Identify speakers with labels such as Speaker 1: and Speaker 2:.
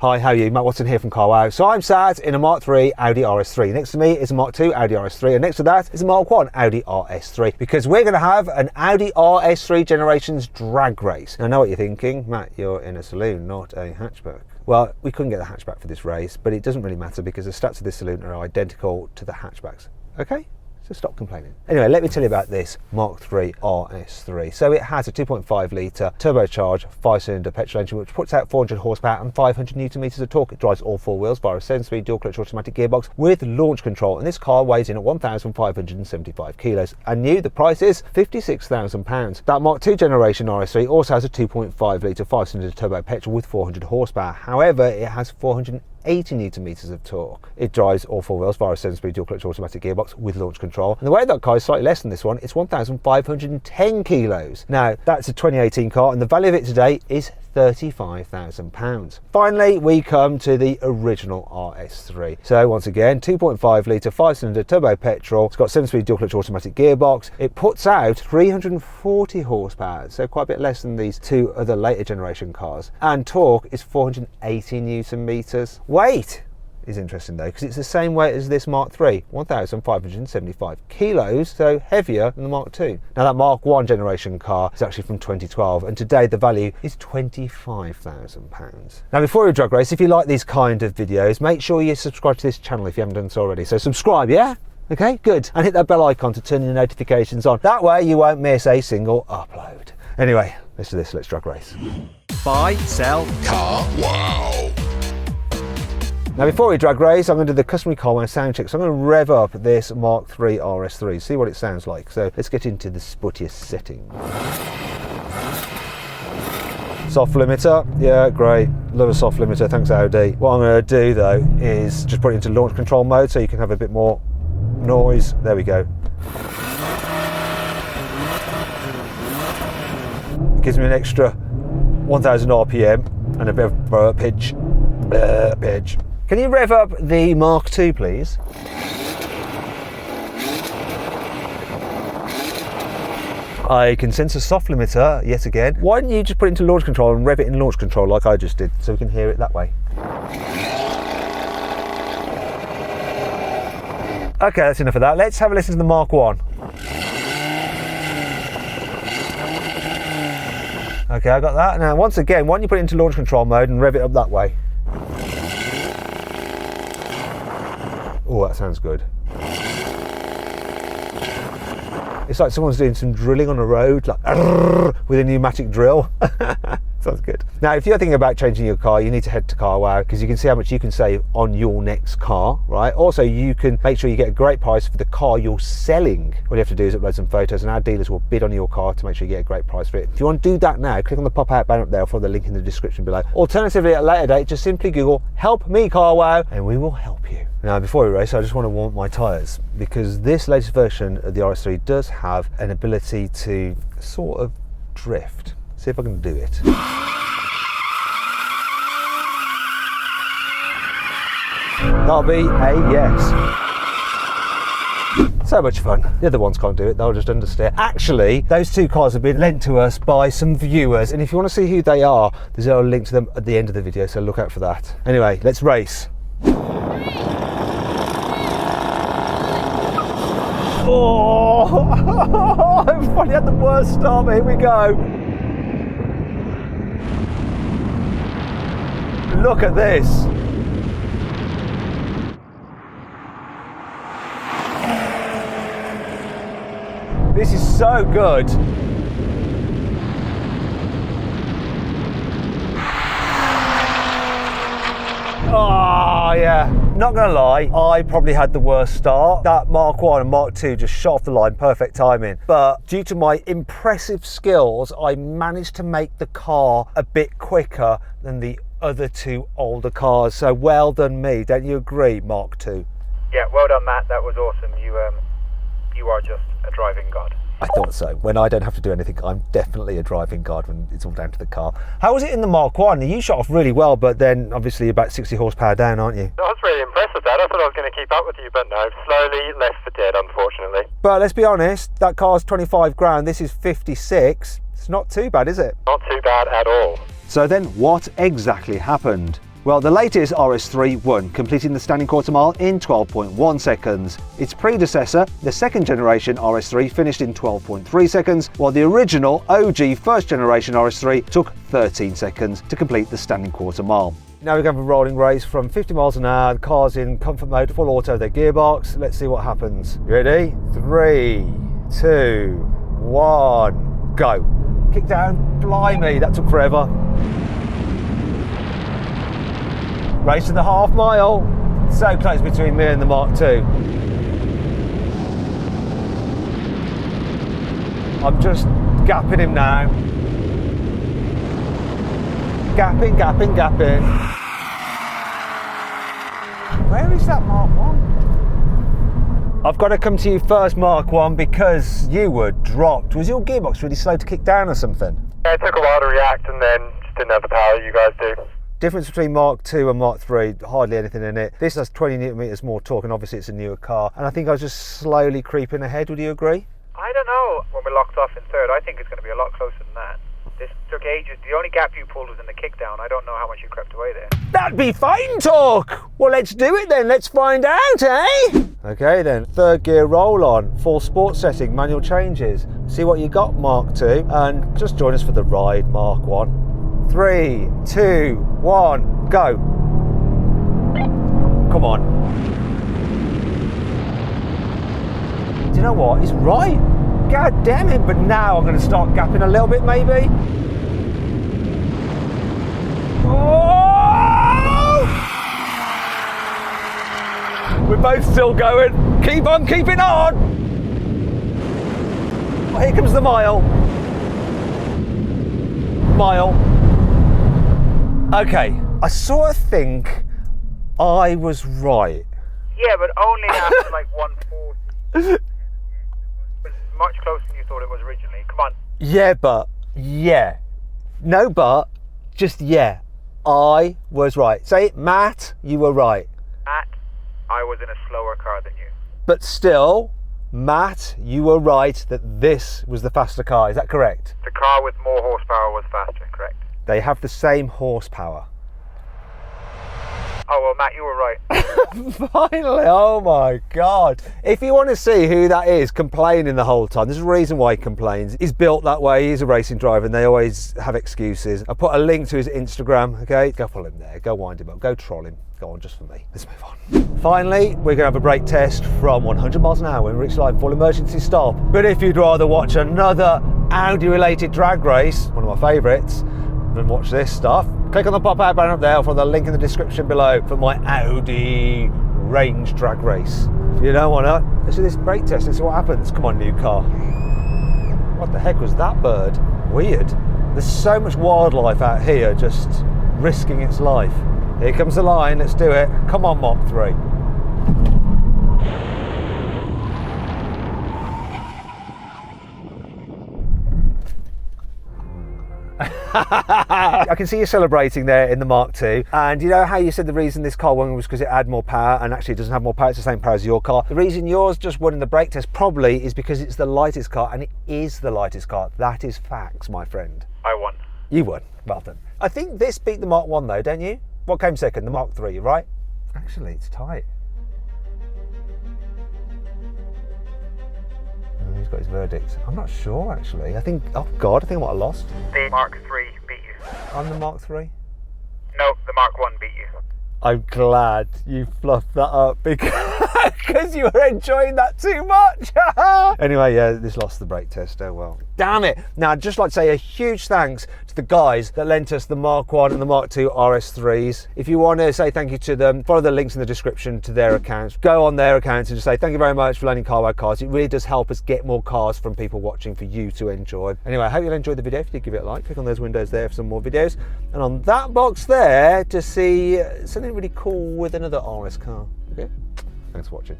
Speaker 1: Hi, how are you? Matt Watson here from Carwow. So I'm sat in a Mark III Audi RS3. Next to me is a Mark II Audi RS3, and next to that is a Mark 1 Audi RS3, because we're going to have an Audi RS3 Generations drag race. Now I know what you're thinking, Matt, you're in a saloon, not a hatchback. Well, we couldn't get the hatchback for this race, but it doesn't really matter because the stats of this saloon are identical to the hatchbacks. Okay? So stop complaining. Anyway, let me tell you about this Mark III RS3. So it has a 2.5 litre turbocharged 5-cylinder petrol engine which puts out 400 horsepower and 500 newton meters of torque. It drives all four wheels via a 7-speed dual clutch automatic gearbox with launch control, and this car weighs in at 1,575 kilos. And new, the price is £56,000. That Mark II generation RS3 also has a 2.5 litre 5-cylinder turbo petrol with 400 horsepower. However, it has 480 newton meters of torque. It drives all four wheels via a 7-speed dual clutch automatic gearbox with launch control. And the weight of that car is slightly less than this one. It's 1,510 kilos. Now, that's a 2018 car, and the value of it today is £35,000. Finally, we come to the original RS3. So once again, 2.5 litre 5-cylinder turbo petrol. It's got 7-speed dual clutch automatic gearbox. It puts out 340 horsepower, so quite a bit less than these two other later generation cars. And torque is 480 newton meters. Weight is interesting though, because it's the same weight as this Mark III, 1,575 kilos, so heavier than the Mark II. Now that Mark I generation car is actually from 2012, and today the value is £25,000. Now before we drag race, if you like these kind of videos, make sure you subscribe to this channel if you haven't done so already. So subscribe, yeah? Okay, good. And hit that bell icon to turn your notifications on. That way you won't miss a single upload. Anyway, let's do this, let's drag race. Buy, sell, car, wow. Now before we drag race, I'm going to do the customary carwow sound check. So I'm going to rev up this Mark III RS3, see what it sounds like. So let's get into the sputtiest settings. Soft limiter, yeah, great. Love a soft limiter, thanks Audi. What I'm going to do though is just put it into launch control mode so you can have a bit more noise. There we go. Gives me an extra 1,000 RPM and a bit of burpage. Burpage. Can you rev up the Mark II, please? I can sense a soft limiter yet again. Why don't you just put it into launch control and rev it in launch control like I just did, so we can hear it that way. Okay, that's enough of that. Let's have a listen to the Mark I. Okay, I got that. Now, once again, why don't you put it into launch control mode and rev it up that way? Oh, that sounds good. It's like someone's doing some drilling on a road, like with a pneumatic drill. Sounds good. Now, if you're thinking about changing your car, you need to head to Carwow because you can see how much you can save on your next car, right? Also, you can make sure you get a great price for the car you're selling. All you have to do is upload some photos and our dealers will bid on your car to make sure you get a great price for it. If you want to do that now, click on the pop-out banner up there or follow the link in the description below. Alternatively, at a later date, just simply Google "Help Me Carwow" and we will help you. Now, before we race, I just want to warm my tyres because this latest version of the RS3 does have an ability to sort of drift. See if I can do it. That'll be a yes. So much fun. The other ones can't do it, they'll just understeer. Actually, those two cars have been lent to us by some viewers, and if you want to see who they are, there's a link to them at the end of the video, so look out for that. Anyway, let's race. Oh, I've probably had the worst start, but here we go. Look at this. This is so good. Oh yeah, not gonna lie, I probably had the worst start. That Mark I and Mark II just shot off the line, perfect timing. But due to my impressive skills, I managed to make the car a bit quicker than the other two older cars. So well done me, don't you agree, Mark II?
Speaker 2: Yeah, well done Matt, that was awesome. You are just a driving god.
Speaker 1: I thought so. When I don't have to do anything, I'm definitely a driving god when it's all down to the car. How was it in the Mark I? You shot off really well, but then obviously about 60 horsepower down, aren't you?
Speaker 2: I was really impressed with that. I thought I was going to keep up with you, but no, slowly left for dead, unfortunately.
Speaker 1: But let's be honest, that car's 25 grand, this is 56. It's not too bad, is it?
Speaker 2: Not too bad at all.
Speaker 1: So then what exactly happened? Well, the latest RS3 won, completing the standing quarter mile in 12.1 seconds. Its predecessor, the second generation RS3, finished in 12.3 seconds, while the original OG first generation RS3 took 13 seconds to complete the standing quarter mile. Now we're going for a rolling race from 50 miles an hour, the car's in comfort mode, full auto, their gearbox. Let's see what happens. You ready? 3, 2, 1, go. Kick down, blimey, that took forever. Race to the half mile. So close between me and the Mark II. I'm just gapping him now. Gapping, gapping, gapping. Where is that Mark 1? I've got to come to you first, Mark 1, because you were dropped. Was your gearbox really slow to kick down or something?
Speaker 2: Yeah, it took a while to react and then just didn't have the power you guys do.
Speaker 1: Difference between Mark II and Mark III, hardly anything in it. This has 20 newton meters more torque, and obviously it's a newer car. And I think I was just slowly creeping ahead. Would you agree?
Speaker 3: I don't know. When we locked off in third, I think it's going to be a lot closer than that. This took ages. The only gap you pulled was in the kickdown. I don't know how much you crept away there.
Speaker 1: That'd be fine talk. Well, let's do it then. Let's find out, eh? Okay then, third gear roll on, full sport setting, manual changes. See what you got, Mark II, and just join us for the ride, Mark 1. 3, 2, 1, go. Come on. Do you know what? He's right. God damn it, but now I'm going to start gapping a little bit, maybe. Oh! We're both still going. Keep on keeping on. Well, here comes the mile. Okay, I sort of think I was right.
Speaker 3: Yeah, but only after like 140. It was much closer than you thought it was originally. Come on.
Speaker 1: Yeah, but, yeah. No, but, just yeah. I was right. Say it, Matt, you were right.
Speaker 3: Matt, I was in a slower car than you.
Speaker 1: But still, Matt, you were right that this was the faster car. Is that correct?
Speaker 3: The car with more horsepower was faster, correct?
Speaker 1: They have the same horsepower.
Speaker 3: Oh, well, Matt, you were right.
Speaker 1: Finally, oh my God. If you want to see who that is complaining the whole time, there's a reason why he complains. He's built that way, he's a racing driver, and they always have excuses. I put a link to his Instagram, okay? Go follow him there, go wind him up, go troll him. Go on, just for me. Let's move on. Finally, we're going to have a brake test from 100 miles an hour when we reach line full emergency stop. But if you'd rather watch another Audi-related drag race, one of my favourites, then watch this stuff. Click on the pop-out banner up there or from the link in the description below for my Audi range drag race. If you don't want to, let's do this brake test and see what happens. Come on, new car. What the heck was that bird? Weird. There's so much wildlife out here just risking its life. Here comes the line, let's do it. Come on, Mark III. I can see you celebrating there in the Mark II. And you know how you said the reason this car won was because it had more power, and actually it doesn't have more power, it's the same power as your car. The reason yours just won in the brake test probably is because it's the lightest car, and it is the lightest car. That is facts, my friend.
Speaker 3: I won.
Speaker 1: You won, well done. I think this beat the Mark 1 though, don't you? What came second? The Mark III, right? Actually, it's tight. He's got his verdict. I'm not sure, actually. I think, oh God, I think I might have lost.
Speaker 3: The Mark III beat you.
Speaker 1: I'm the Mark III?
Speaker 3: No, the Mark 1 beat you.
Speaker 1: I'm glad you fluffed that up because you were enjoying that too much. Anyway, yeah, this lost the brake test. Oh well. Damn it. Now, I'd just like to say a huge thanks to the guys that lent us the Mark 1 and the Mark II RS3s. If you want to say thank you to them, follow the links in the description to their accounts. Go on their accounts and just say thank you very much for lending Carwow cars. It really does help us get more cars from people watching for you to enjoy. Anyway, I hope you'll enjoy the video. If you did, give it a like. Click on those windows there for some more videos. And on that box there to see something really cool with another RS car. Okay? Thanks for watching.